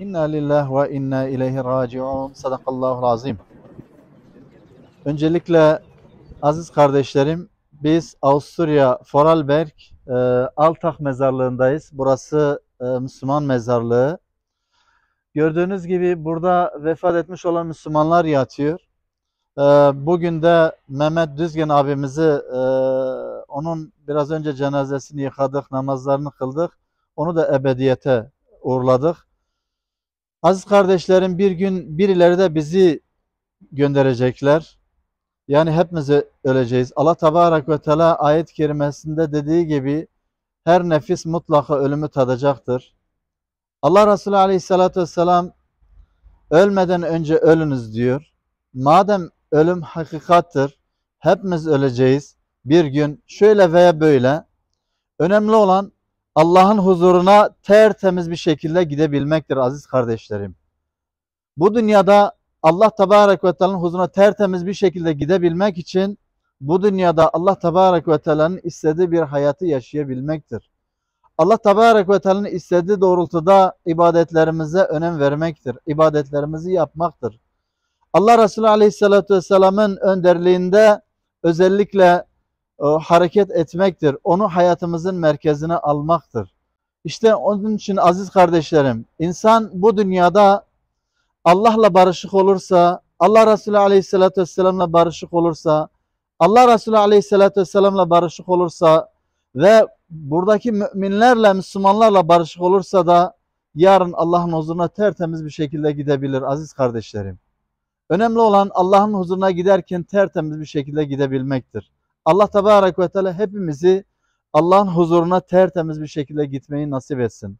İnna lillahi ve inna ileyhi raciun. Sadakallahul azim. Öncelikle aziz kardeşlerim, biz Avusturya Vorarlberg Altach mezarlığındayız. Burası Müslüman mezarlığı. Gördüğünüz gibi burada vefat etmiş olan Müslümanlar yatıyor. Bugün de Mehmet Düzgen abimizi, onun biraz önce cenazesini yıkadık, namazlarını kıldık. Onu da ebediyete uğurladık. Aziz kardeşlerim, bir gün birileri de bizi gönderecekler. Yani hepimiz öleceğiz. Allah Tebarek ve Teala ayet-i kerimesinde dediği gibi her nefis mutlaka ölümü tadacaktır. Allah Resulü Aleyhisselatü Vesselam ölmeden önce ölünüz diyor. Madem ölüm hakikattır, hepimiz öleceğiz. Bir gün şöyle veya böyle. Önemli olan Allah'ın huzuruna tertemiz bir şekilde gidebilmektir aziz kardeşlerim. Bu dünyada Allah Tebarek ve Teala'nın huzuruna tertemiz bir şekilde gidebilmek için bu dünyada Allah Tebarek ve Teala'nın istediği bir hayatı yaşayabilmektir. Allah Tebarek ve Teala'nın istediği doğrultuda ibadetlerimize önem vermektir. İbadetlerimizi yapmaktır. Allah Resulü Aleyhisselatü Vesselam'ın önderliğinde özellikle hareket etmektir. Onu hayatımızın merkezine almaktır. İşte onun için aziz kardeşlerim, insan bu dünyada Allah'la barışık olursa, Allah Resulü Aleyhisselatü Vesselam'la barışık olursa, Allah Resulü Aleyhisselatü Vesselam'la barışık olursa ve buradaki müminlerle, Müslümanlarla barışık olursa da yarın Allah'ın huzuruna tertemiz bir şekilde gidebilir aziz kardeşlerim. Önemli olan Allah'ın huzuruna giderken tertemiz bir şekilde gidebilmektir. Allah Tebarek ve Teala hepimizi Allah'ın huzuruna tertemiz bir şekilde gitmeyi nasip etsin.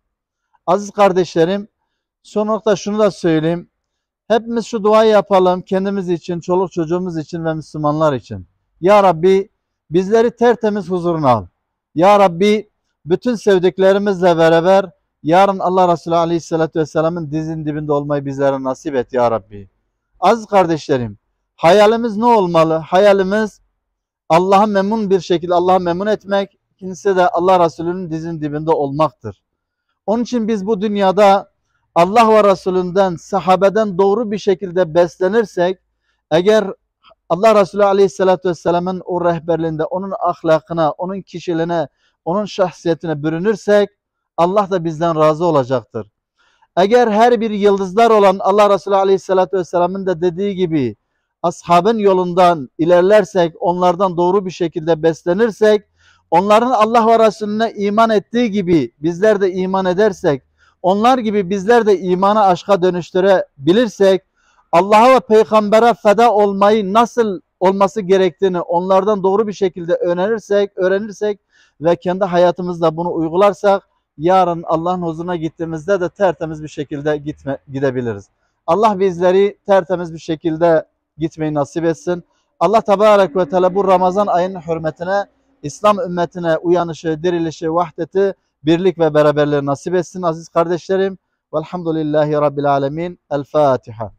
Aziz kardeşlerim, son nokta şunu da söyleyeyim. Hepimiz şu duayı yapalım kendimiz için, çoluk çocuğumuz için ve Müslümanlar için. Ya Rabbi bizleri tertemiz huzuruna al. Ya Rabbi bütün sevdiklerimizle beraber yarın Allah Resulü Aleyhisselatü Vesselam'ın dizinin dibinde olmayı bizlere nasip et ya Rabbi. Aziz kardeşlerim, hayalimiz ne olmalı? Hayalimiz Allah'a memnun bir şekilde Allah'ı memnun etmek, ikincisi de Allah Resulü'nün dizinin dibinde olmaktır. Onun için biz bu dünyada Allah ve Resulünden, sahabeden doğru bir şekilde beslenirsek, eğer Allah Resulü Aleyhisselatü Vesselam'ın o rehberliğinde, onun ahlakına, onun kişiliğine, onun şahsiyetine bürünürsek, Allah da bizden razı olacaktır. Eğer her bir yıldızlar olan Allah Resulü Aleyhisselatü Vesselam'ın da dediği gibi ashabın yolundan ilerlersek, onlardan doğru bir şekilde beslenirsek, onların Allah ve Resulüne iman ettiği gibi bizler de iman edersek, onlar gibi bizler de imanı aşka dönüştürebilirsek, Allah'a ve Peygamber'e feda olmayı nasıl olması gerektiğini onlardan doğru bir şekilde öğrenirsek ve kendi hayatımızda bunu uygularsak, yarın Allah'ın huzuruna gittiğimizde de tertemiz bir şekilde gidebiliriz. Allah bizleri tertemiz bir şekilde gitmeyi nasip etsin. Allah Tebarek ve Teala bu Ramazan ayının hürmetine İslam ümmetine uyanışı, dirilişi, vahdeti, birlik ve beraberliği nasip etsin aziz kardeşlerim. Velhamdülillahi Rabbil alemin. El Fatiha.